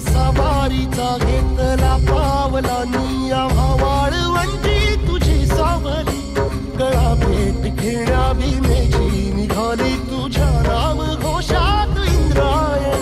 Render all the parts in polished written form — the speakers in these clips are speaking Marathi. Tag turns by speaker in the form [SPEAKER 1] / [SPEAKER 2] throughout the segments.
[SPEAKER 1] सवारीचा घेतला पावलांनी आम्हा वाळवंटी तुझी सावली गळा भेट घेण्या भीमेची निघाली तुझ्या राम घोषात इंद्रायणी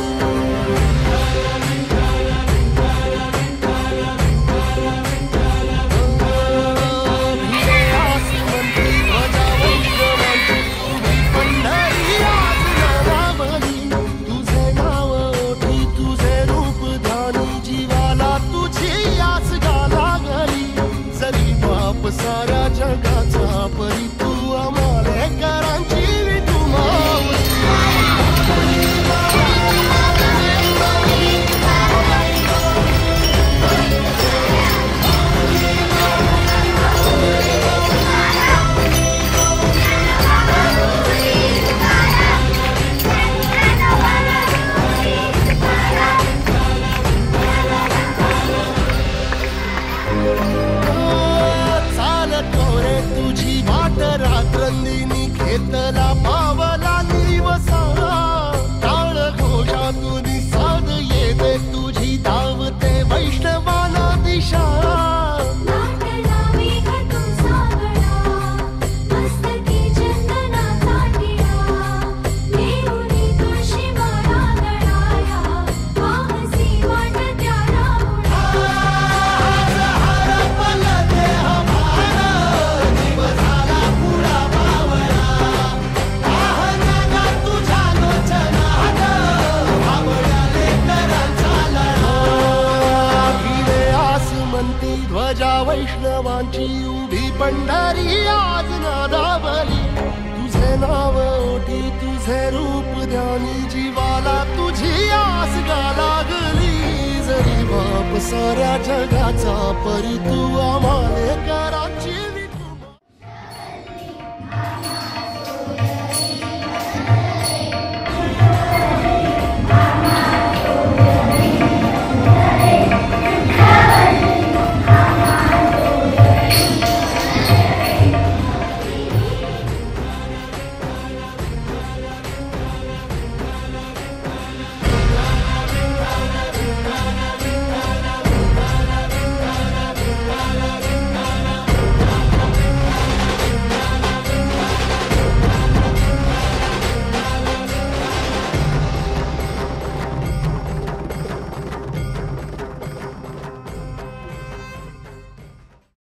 [SPEAKER 1] साऱ्या जगाचा परी तू आम्हाला करांची तू रात्रंदिनी घेतला पावला दिवसा टाळ घोषातून साध येते तुझी धावते वैष्णवाना दिशा ध्वजा वैष्णवांची उभी पंढरी आज नादावली तुझे नाव ओठी तुझे रूप ध्यानी जीवाला तुझी आस गा लागली जरी बाप साऱ्या जगाचा परी तू आम्हाला करा